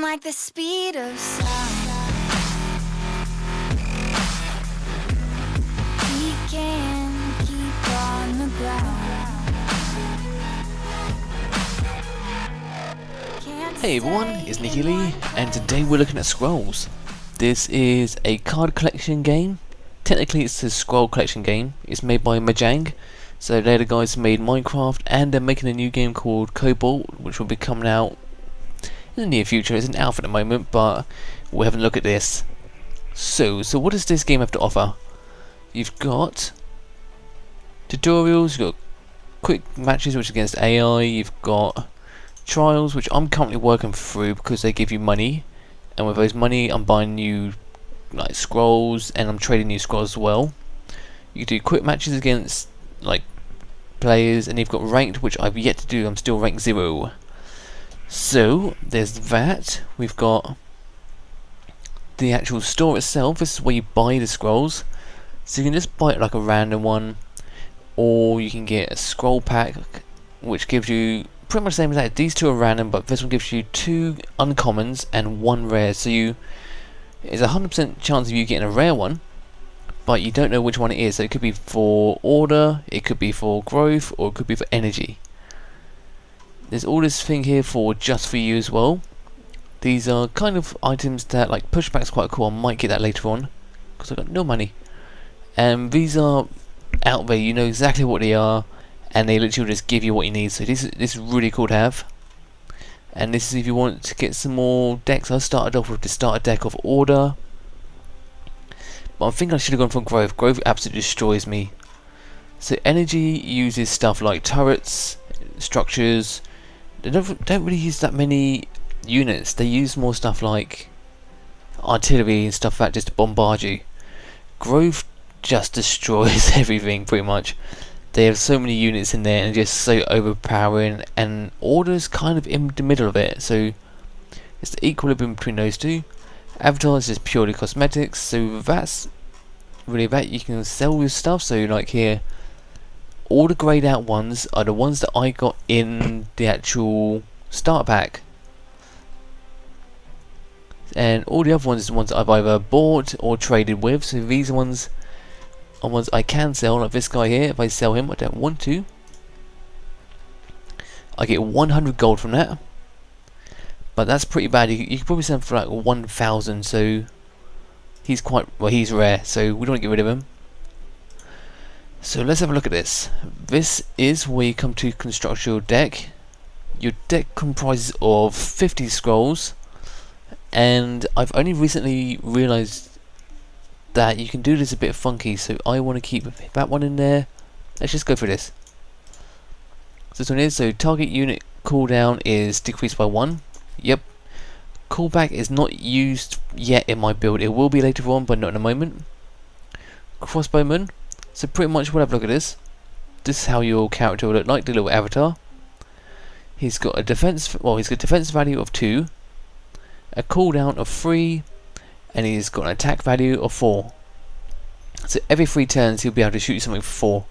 like the speed of sound. We can keep on the ground. Hey everyone, it's Nikylee, and today we're looking at scrolls. This is a card collection game. Technically it's a scroll collection game. It's made by Mojang. So they're the guys who made Minecraft, and they're making a new game called Cobalt, which will be coming out in the near future. It's an alpha at the moment, but we'll have a look at this. So what does this game have to offer? You've got tutorials, you've got quick matches which is against AI, you've got trials which I'm currently working through because they give you money, and with those money I'm buying new like scrolls, and I'm trading new scrolls as well. You can do quick matches against like players, and you've got ranked, which I've yet to do. I'm still rank 0. So there's that. We've got the actual store itself. This is where you buy the scrolls, so you can just buy it like a random one, or you can get a scroll pack which gives you pretty much the same as that. These two are random, but this one gives you 2 uncommons and 1 rare, so there's a 100% chance of you getting a rare one, but you don't know which one it is. So it could be for order, it could be for growth, or it could be for energy. There's all this thing here for just for you as well. These are kind of items that, like, pushback's quite cool. I might get that later on because I've got no money. And these are out there, you know exactly what they are, and they literally just give you what you need. So this is really cool to have. And this is if you want to get some more decks. I started off with the starter deck of order, but I think I should have gone for growth. Growth absolutely destroys me. So energy uses stuff like turrets, structures. They don't really use that many units. They use more stuff like artillery and stuff like that just to bombard you. Growth just destroys everything pretty much. They have so many units in there and just so overpowering, and order's kind of in the middle of it, so it's the equilibrium between those two. Avatar is just purely cosmetics, so that's really that. You can sell your stuff, so like here, all the grayed out ones are the ones that I got in the actual start pack, and all the other ones are the ones that I've either bought or traded with. So these ones are ones I can sell, like this guy here. If I sell him, I don't want to, I get 100 gold from that, but that's pretty bad. You can probably sell him for like 1,000, so he's quite, well, he's rare, so we don't want to get rid of him. So let's have a look at this. This is where you come to construct your deck. Your deck comprises of 50 scrolls, and I've only recently realised that you can do this a bit funky, so I want to keep that one in there. Let's just go for this. So this one is, so target unit cooldown is decreased by 1. Yep. Callback is not used yet in my build. It will be later on, but not in a moment. Crossbowman. So pretty much we'll have a look at this. This is how your character will look like, the little avatar. He's got a defense, well, he's got a defense value of 2, a cooldown of 3, and he's got an attack value of 4. So every 3 turns he'll be able to shoot you something for 4,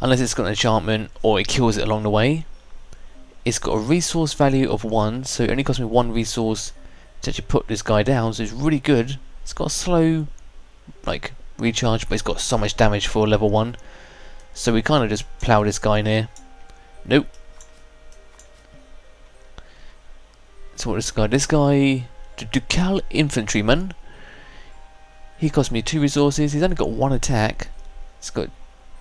unless it's got an enchantment or it kills it along the way. It's got a resource value of 1, so it only costs me 1 resource to actually put this guy down, so it's really good. It's got a slow like recharge, but it's got so much damage for level 1, so we kind of just plow this guy in here. Nope. So what is this guy, the Ducal Infantryman. He cost me 2 resources. He's only got 1 attack. He's got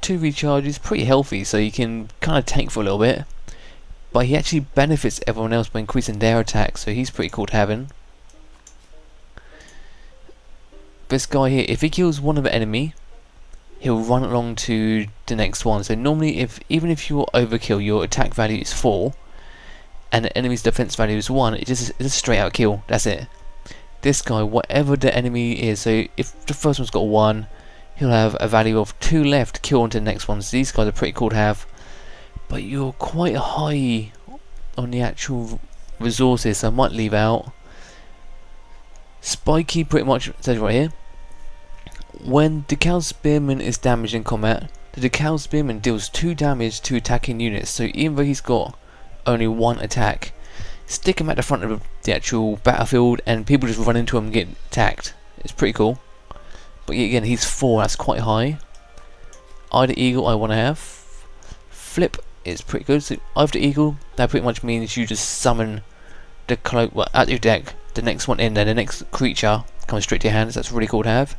2 recharges, pretty healthy, so you can kind of tank for a little bit. But he actually benefits everyone else by increasing their attack, so he's pretty cool to have in. This guy here, if he kills one of the enemy, he'll run along to the next one. So normally, even if you overkill, your attack value is 4, and the enemy's defense value is 1, it's a straight out kill. That's it. This guy, whatever the enemy is, so if the first one's got 1, he'll have a value of 2 left to kill on to the next one. So these guys are pretty cool to have, but you're quite high on the actual resources, so I might leave out. Spiky pretty much says right here, when Decal Spearman is damaged in combat, the Decal Spearman deals 2 damage to attacking units. So even though he's got only 1 attack, stick them at the front of the actual battlefield, and people just run into him and get attacked. It's pretty cool. But yeah, again, he's 4, that's quite high. Eye the Eagle I want to have. Flip is pretty good. So Eye of the Eagle, that pretty much means you just summon the cloak at your deck, the next one in, then the next creature comes straight to your hands. That's really cool to have.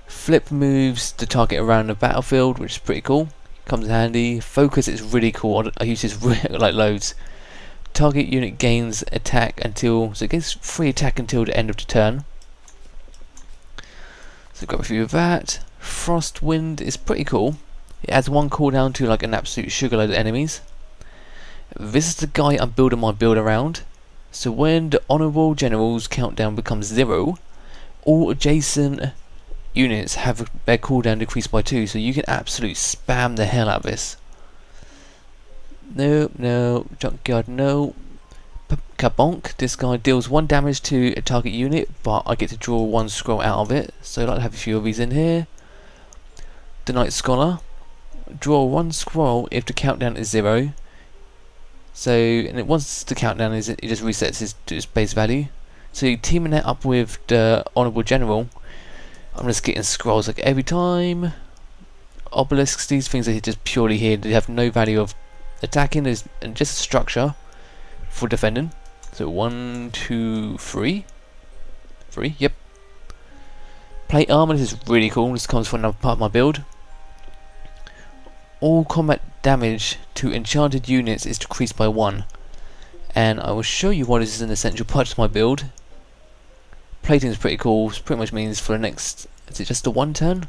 Flip moves the target around the battlefield, which is pretty cool. Comes in handy. Focus is really cool. I use this like loads. Target unit gains attack until, so it gets free attack until the end of the turn. So grab a few of that. Frost Wind is pretty cool. It adds 1 cooldown to like an absolute sugar load of enemies. This is the guy I'm building my build around. So when the Honourable General's countdown becomes 0, all adjacent units have their cooldown decreased by 2, so you can absolutely spam the hell out of this. No, no, Junkyard, no. Kabonk, this guy deals 1 damage to a target unit, but I get to draw 1 scroll out of it, so I'd like to have a few of these in here. The Night Scholar, draw 1 scroll if the countdown is 0. So, and once the countdown is, it just resets to its base value. So you're teaming that up with the Honourable General. I'm just getting scrolls like every time. Obelisks, these things are just purely here. They have no value of attacking, and just a structure for defending. So 1, 2, 3. 3, yep. Plate armor, this is really cool. This comes from another part of my build. All combat damage to enchanted units is decreased by 1. And I will show you why this is an essential part of my build. Plating is pretty cool. It pretty much means for the next, is it just a 1 turn?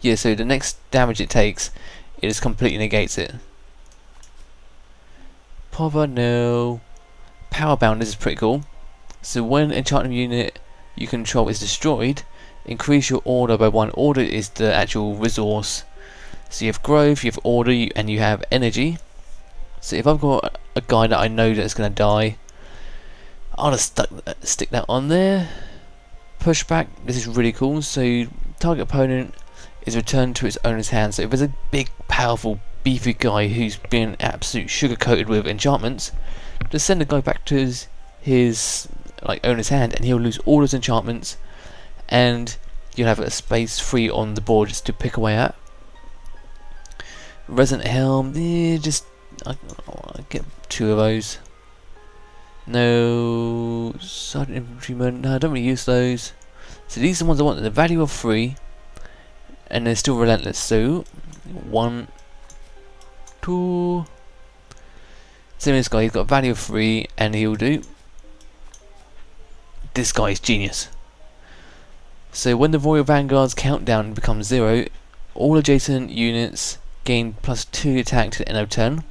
Yeah, so the next damage it takes, it just completely negates it. Power, no. Powerbound, this is pretty cool. So when enchanted unit you control is destroyed, increase your order by 1. Order is the actual resource. So you have growth, you have order, and you have energy. So if I've got a guy that I know that's going to die, I'll just stick that on there. Pushback, this is really cool. So target opponent is returned to its owner's hand. So if there's a big, powerful, beefy guy who's been absolute sugar coated with enchantments, just send the guy back to his like owner's hand, and he'll lose all his enchantments, and you'll have a space free on the board just to pick away at. Resonant Helm, I get 2 of those. No, Sergeant Infantryman, no, I don't really use those. So these are the ones I want. The value of 3, and they're still relentless. So 1, 2. Same as this guy, he's got a value of 3, and he'll do. This guy is genius. So when the Royal Vanguard's countdown becomes 0, all adjacent units gain +2 attack to the end of turn.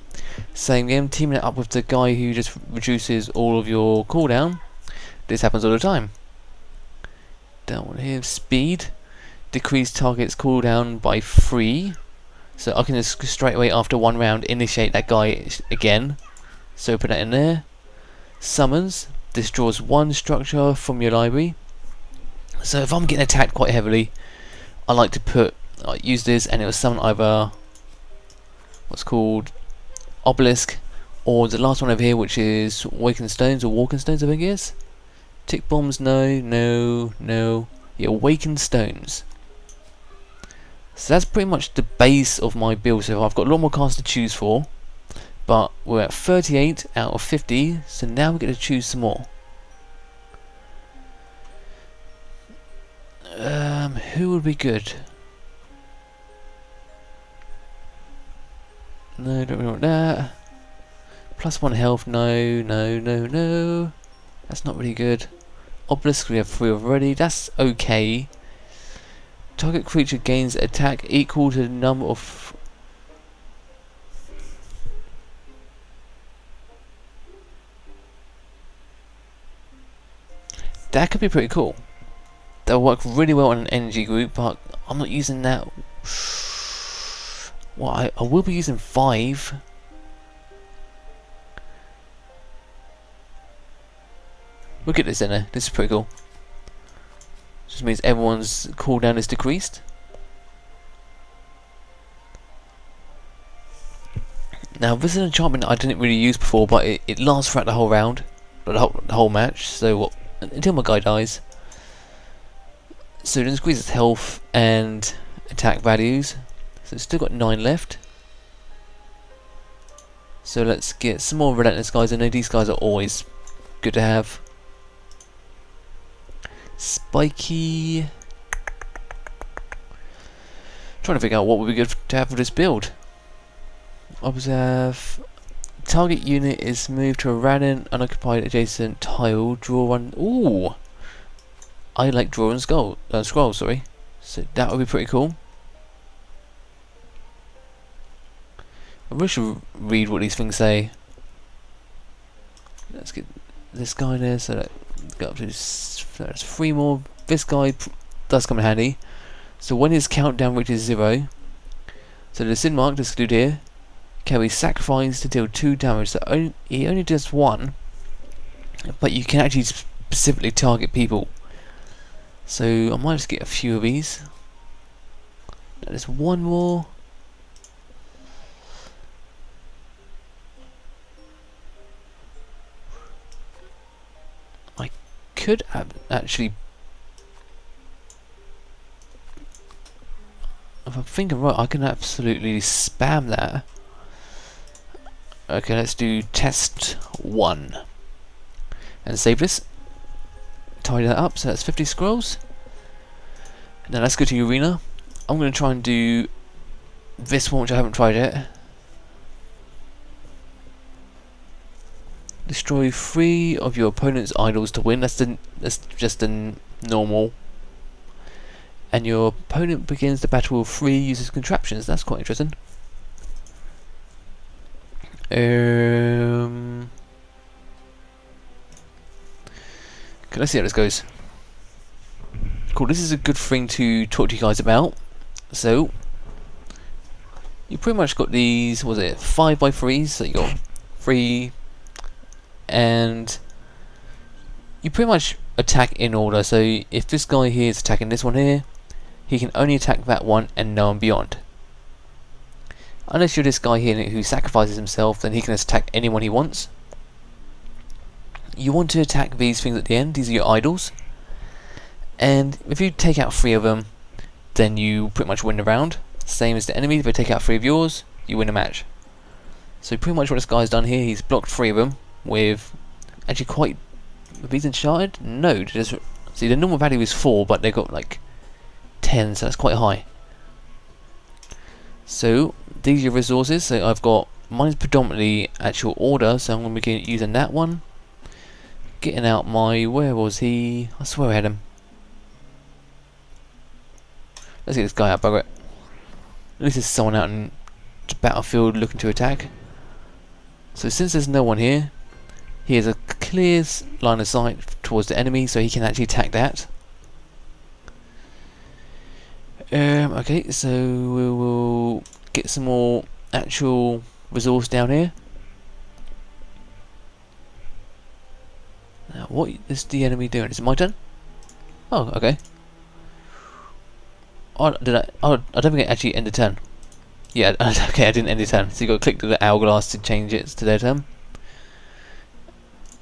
Same game, teaming it up with the guy who just reduces all of your cooldown. This happens all the time. That one here, speed. Decrease target's cooldown by 3. So I can just straight away after 1 round initiate that guy again. So put that in there. Summons. This draws 1 structure from your library. So if I'm getting attacked quite heavily, I like to use this, and it will summon either what's called Obelisk, or the last one over here, which is Waken Stones or Walking Stones, I think it is. Tick Bombs, no, no, no. Yeah, Waken Stones. So that's pretty much the base of my build. So I've got a lot more cards to choose for, but we're at 38 out of 50, so now we get to choose some more. Who would be good? No, don't really want that. +1 health, no, no, no, no. That's not really good. Obelisk, we have 3 already, that's okay. Target creature gains attack equal to the number of... That could be pretty cool. That'll work really well on an energy group, but I'm not using that. Well, I will be using 5. We'll get this in there. This is pretty cool. Just means everyone's cooldown is decreased. Now this is an enchantment I didn't really use before, but it lasts throughout the whole round, the whole match, so until my guy dies. So it increases health and attack values. So it's still got 9 left. So let's get some more relentless guys. I know these guys are always good to have. Spiky. Trying to figure out what would be good to have for this build. Observe. Target unit is moved to a random unoccupied adjacent tile. Draw one. Ooh! I like drawing scrolls, sorry. So that would be pretty cool. I really should read what these things say. Let's get this guy there, so that go up to there's 3 more. This guy does come in handy. So when his countdown reaches 0, so the sin mark that's included here can be sacrificed to deal 2 damage. So he only does 1, but you can actually specifically target people. So I might just get a few of these. There's 1 more. I could actually, if I'm thinking right, I can absolutely spam that. Okay, let's do test 1 and save this. Tidy that up, so that's 50 scrolls. Now let's go to arena. I'm going to try and do this one, which I haven't tried yet. Destroy 3 of your opponent's idols to win. That's just a normal. And your opponent begins the battle with 3 uses contraptions. That's quite interesting. Okay, let's see how this goes. Cool, this is a good thing to talk to you guys about. So, you pretty much got these, what was it, 5x3s, so you got 3, and you pretty much attack in order. So if this guy here is attacking this one here, he can only attack that one and no one beyond. Unless you're this guy here who sacrifices himself, then he can attack anyone he wants. You want to attack these things at the end. These are your idols, and if you take out 3 of them, then you pretty much win the round. Same as the enemy. If they take out 3 of yours, you win a match. So pretty much what this guy's done here, he's blocked 3 of them with actually quite. Are these enchanted? No. Just see, the normal value is 4, but they got like 10, so that's quite high. So these are your resources. So I've got, mine is predominantly actual order, so I'm going to be using that one. Getting out my, where was he? I swear I had him. Let's get this guy out, bugger it. At least there's someone out in the battlefield looking to attack. So since there's no one here, he has a clear line of sight towards the enemy, so he can actually attack that. Okay, so we will get some more actual resource down here. Now, what is the enemy doing? Is it my turn? Oh, okay. Oh, I don't think it actually ended turn. Yeah, okay, I didn't end the turn. So you got to click to the hourglass to change it to their turn.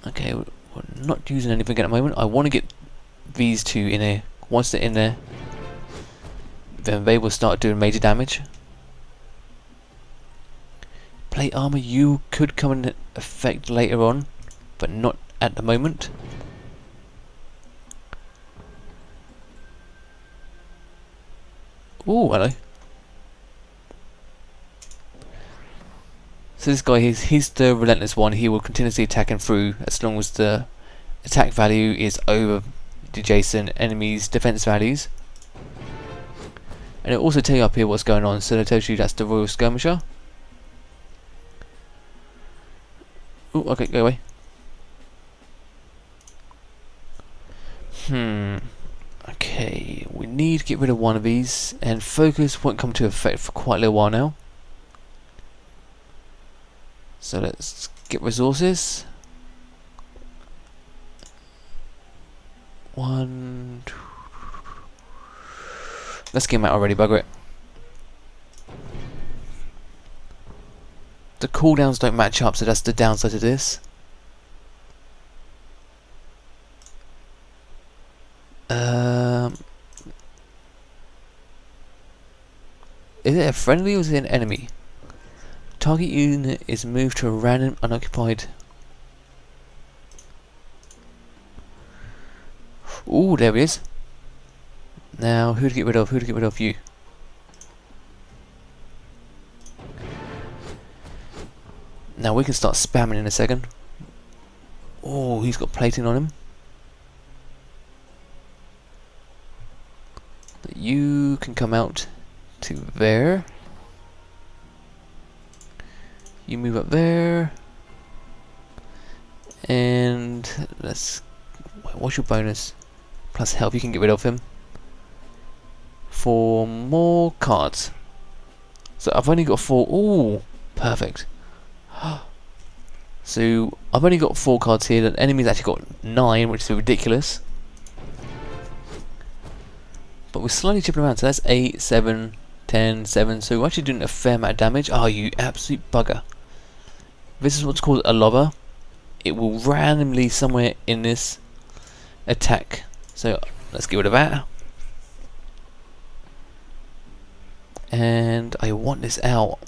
Okay, we're not using anything at the moment. I want to get these 2 in here. Once they're in there, then they will start doing major damage. Plate armor, you could come in effect later on, but not at the moment. Ooh, hello. So this guy, he's the relentless one. He will continuously attack him through as long as the attack value is over the adjacent enemy's defense values. And it'll also tell you up here what's going on. So it tells you that's the Royal Skirmisher. Ooh, okay, go away. Okay, we need to get rid of one of these, and focus won't come to effect for quite a little while now. So let's get resources. 1, 2. Let's get him out already, bugger it. The cooldowns don't match up, so that's the downside of this. Is it a friendly or is it an enemy? Target unit is moved to a random unoccupied. Ooh, there he is. Now, who to get rid of? Who to get rid of? You. Now we can start spamming in a second. Oh, he's got plating on him. You can come out to there. You move up there. And let's... what's your bonus? Plus health, you can get rid of him. For more cards. So I've only got 4. Ooh, perfect. So I've only got 4 cards here. The enemy's actually got 9, which is ridiculous. But we're slowly chipping around. So that's 8, 7, 10, 7. So we're actually doing a fair amount of damage. Oh, you absolute bugger. This is what's called a lobber. It will randomly somewhere in this attack. So let's get rid of that. And I want this out.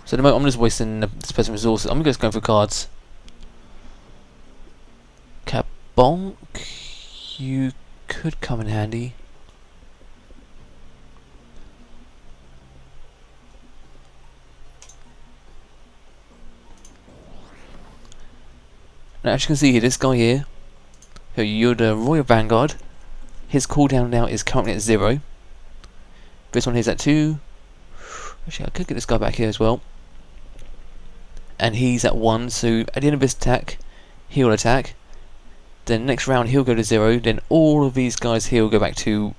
So at the moment I'm just wasting this person's resources. I'm just going for cards. Kabonk, you could come in handy. Now as you can see here, this guy here, you're the Royal Vanguard. His cooldown now is currently at 0. This one here's at 2. Actually, I could get this guy back here as well. And he's at 1, so at the end of this attack, he'll attack. Then next round he'll go to 0, then all of these guys here will go back to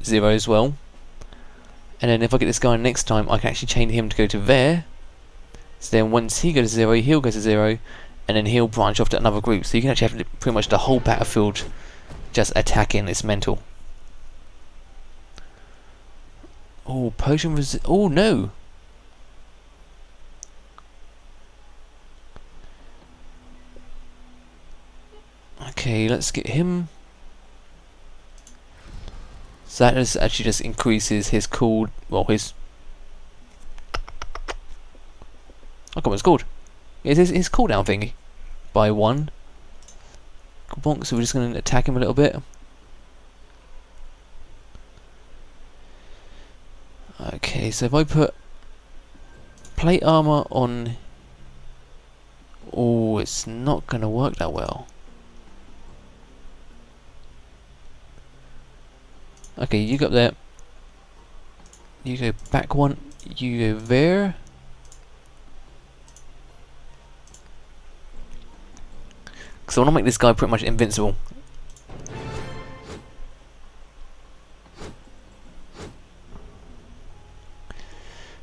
0 as well. And then if I get this guy next time, I can actually chain him to go to there. So then once he goes to 0, he'll go to 0, and then he'll branch off to another group. So you can actually have pretty much the whole battlefield just attacking. It's mental. Oh, potion oh no! Okay, let's get him. So that is actually just increases his cool, well, his... I can't remember what it's called. It's his cooldown thingy by 1. Bonk, so we're just going to attack him a little bit. Okay, so if I put plate armor on... oh, it's not going to work that well. Okay, you go up there. You go back 1. You go there. So I want to make this guy pretty much invincible.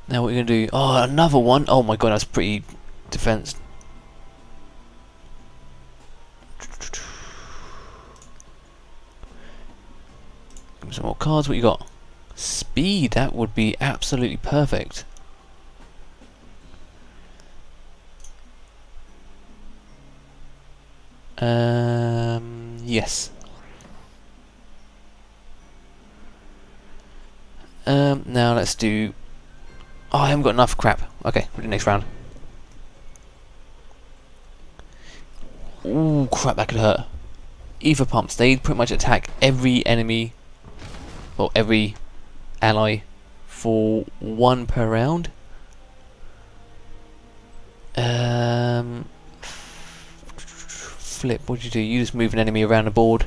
Now what we're going to do... oh, another one! Oh my god, that's pretty defense. Give me some more cards. What you got? Speed, that would be absolutely perfect. Yes. Now let's do... oh, I haven't got enough. Crap. Okay, we'll do next round. Ooh, crap, that could hurt. Ether pumps, they pretty much attack every enemy, or every ally, for 1 per round. Flip, what do you do? You just move an enemy around the board.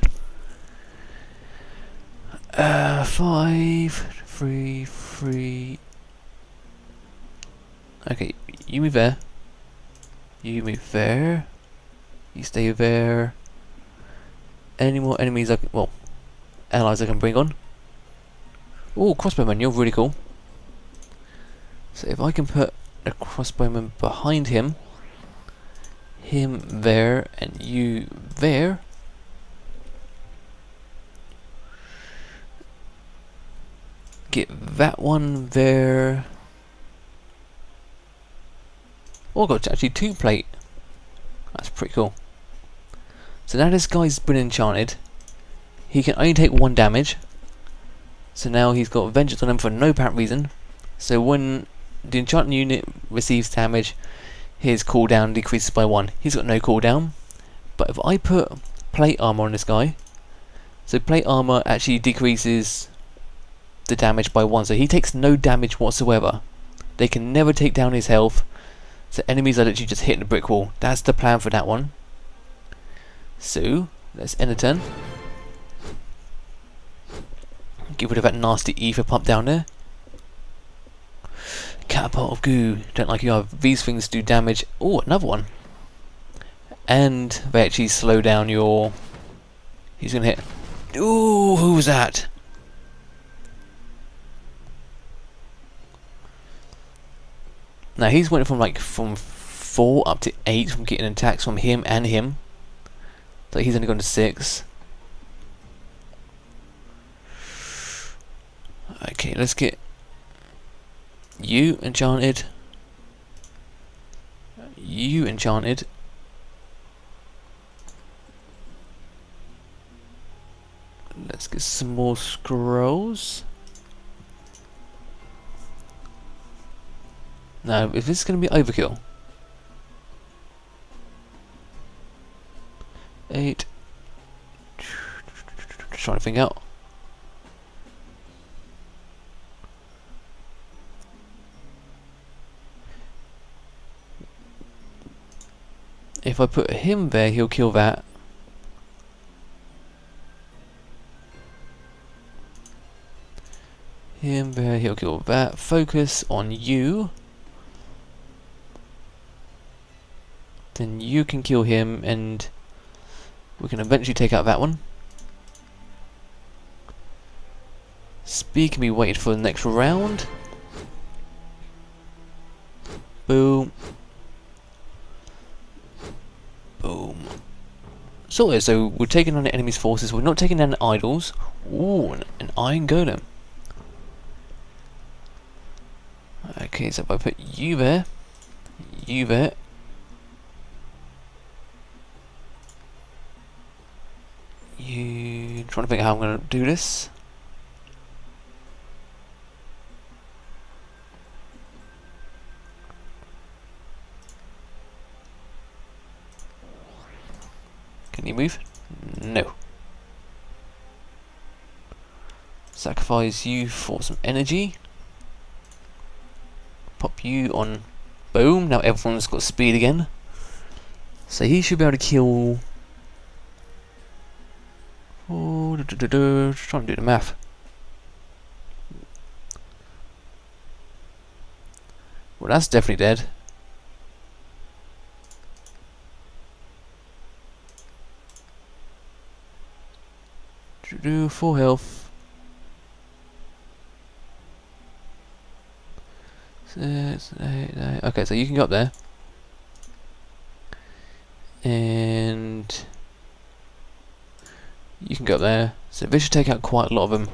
5, 3, 3. Okay, you move there. You move there. You stay there. Any more enemies I can, well, allies I can bring on? Oh, crossbowman, you're really cool. So if I can put a crossbowman behind him there, and you there, get that one there. Oh, got actually 2 plate. That's pretty cool. So now this guy's been enchanted. He can only take 1 damage. So now he's got vengeance on him for no apparent reason. So when the enchanted unit receives damage, his cooldown decreases by 1. He's got no cooldown. But if I put plate armor on this guy, so plate armor actually decreases the damage by 1. So he takes no damage whatsoever. They can never take down his health. So enemies are literally just hitting the brick wall. That's the plan for that one. So let's end the turn. Get rid of that nasty ether pump down there. Catapult of goo. Don't like you either. These things do damage. Oh, another one. And they actually slow down your... He's gonna hit. Ooh, who was that? Now he's went from 4 up to 8 from getting attacks from him and him. So he's only gone to 6. Okay, let's get you enchanted. You enchanted. Let's get some more scrolls. Now, if this is going to be overkill. 8. Just trying to think out. If I put him there, he'll kill that. Him there, he'll kill that. Focus on you. Then you can kill him, and we can eventually take out that one. Speed can be waited for the next round. Boom. Boom. So we're taking on the enemy's forces. We're not taking down the idols. Ooh, an iron golem. Okay, so if I put you there, you there. You trying to think how I'm going to do this. Can you move? No. Sacrifice you for some energy. Pop you on. Boom. Now everyone's got speed again. So he should be able to kill. Oh, just trying to do the math. Well, that's definitely dead. Full health. Okay, so you can go up there. And you can go up there. So this should take out quite a lot of them.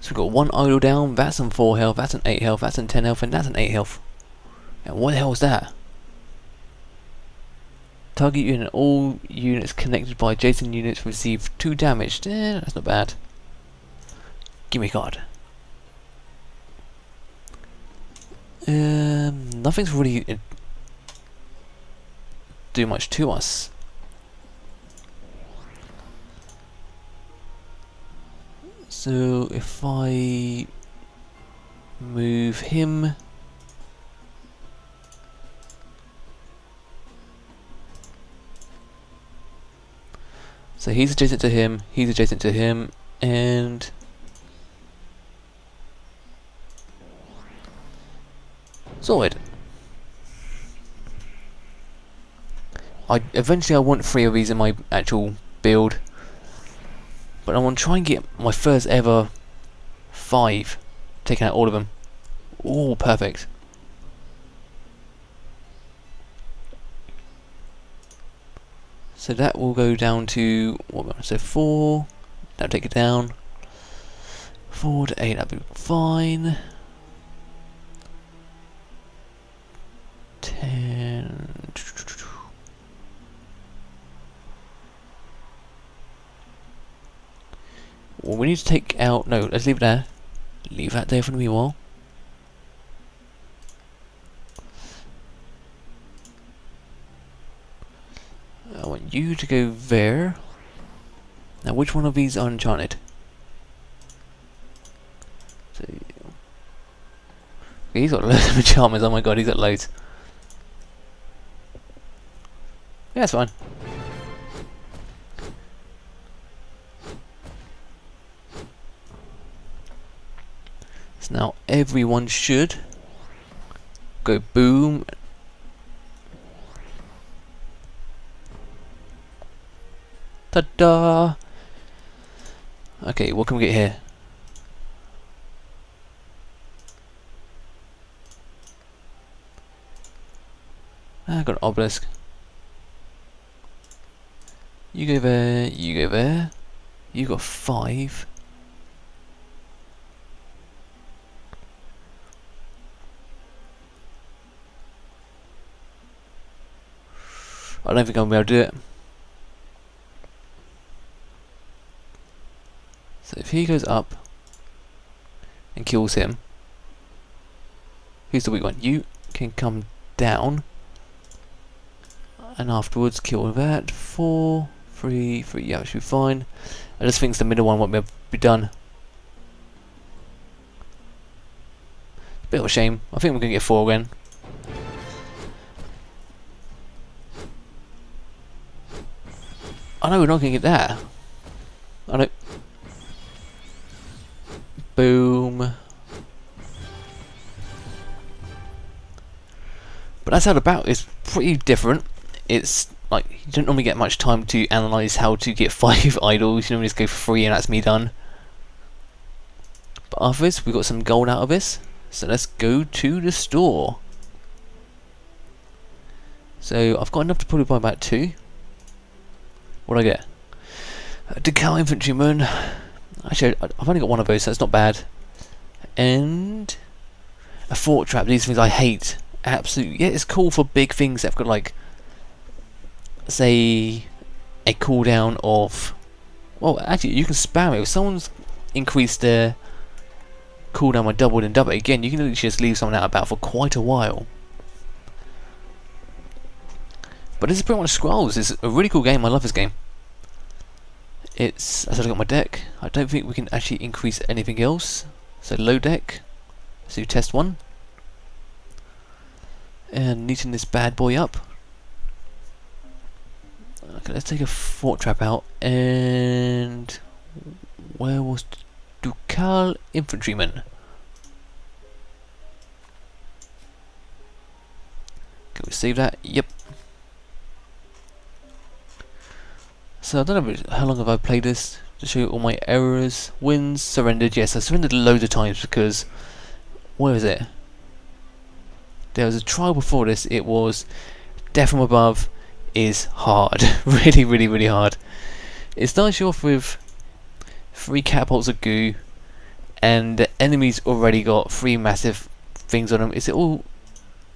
So we've got 1 idol down, that's on 4 health, that's on 8 health, that's on 10 health, and that's on 8 health. And what the hell was that? Target unit, all units connected by adjacent units receive 2 damage. That's not bad. Give me a card. Nothing's really do much to us. So if I move him, so he's adjacent to him, and sorted. Eventually I want 3 of these in my actual build, but I want to try and get my first ever 5, taking out all of them. Oh, perfect. So that will go down to what? So 4. Now take it down. 4 to 8. That'll be fine. 10. Well, we need to take out. No, let's leave it there. Leave that there for me a while. I want you to go there. Now, which one of these are enchanted? So, he's got loads of enchantments. Oh my god, he's got loads. Yeah, that's fine. So now everyone should go boom. Ta-da! Okay, what can we get here? I got an obelisk. You go there, you go there. You got 5. I don't think I'm gonna be able to do it. So if he goes up and kills him, who's the weak one? You can come down and afterwards kill that. 4, 3, 3. Yeah, it should be fine. I just think the middle one won't be done. Bit of a shame. I think we're gonna get 4 again. I know we're not gonna get that. I know. Boom. But that's how the battle is pretty different. It's like you don't normally get much time to analyse how to get 5 idols. You normally just go for 3 and that's me done. But after this, we got some gold out of this. So let's go to the store. So I've got enough to probably buy about 2. What do I get? A decal infantryman. Actually, I've only got 1 of those, so that's not bad. And a fort trap. These things I hate. Absolutely. Yeah, it's cool for big things that've got like, say, a cooldown of. Well, actually, you can spam it. If someone's increased their cooldown by double and double again, you can literally just leave someone out about for quite a while. But this is pretty much Scrolls. It's a really cool game. I love this game. It's, as I got my deck, I don't think we can actually increase anything else. So low deck. Let's do test 1. And neaten this bad boy up. Okay, let's take a fort trap out. And where was Ducal infantryman? Can we save that? Yep. So I don't know how long have I played this to show you all my errors. Wins, surrendered. Yes, I surrendered loads of times because where is it? There was a trial before this. It was death from above is hard. really, really, really hard. It starts you off with 3 catapults of goo, and the enemy's already got 3 massive things on them. Is it all?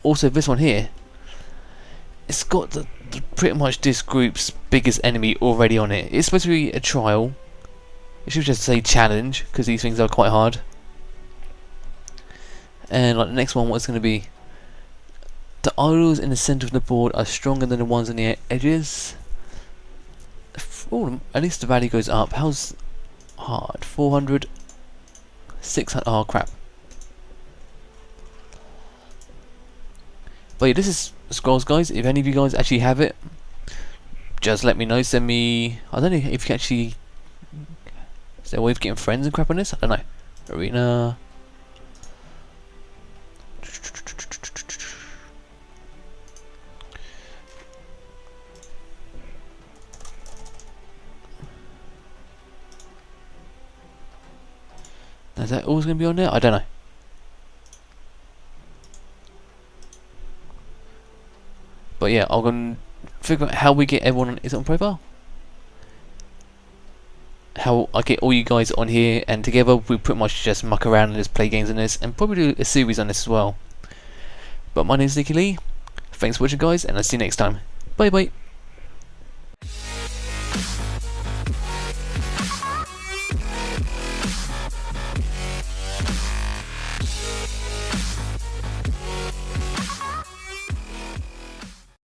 Also, this one here. It's got the pretty much this group's biggest enemy already on it. It's supposed to be a trial. It should just say challenge because these things are quite hard. And like the next one, what's going to be? The idols in the center of the board are stronger than the ones on the edges. Oh, at least the value goes up. How's hard? 400, 600. Oh crap! But yeah, this is Scrolls, guys. If any of you guys actually have it, just let me know. Send me. I don't know if you can actually. Is there a way of getting friends and crap on this? I don't know. Arena. Is that always going to be on there? I don't know. But yeah, I'm going to figure out how we get everyone on. Is it on profile? How I get all you guys on here, and together we pretty much just muck around and just play games on this, and probably do a series on this as well. But my name is Nikylee. Thanks for watching, guys, and I'll see you next time. Bye bye.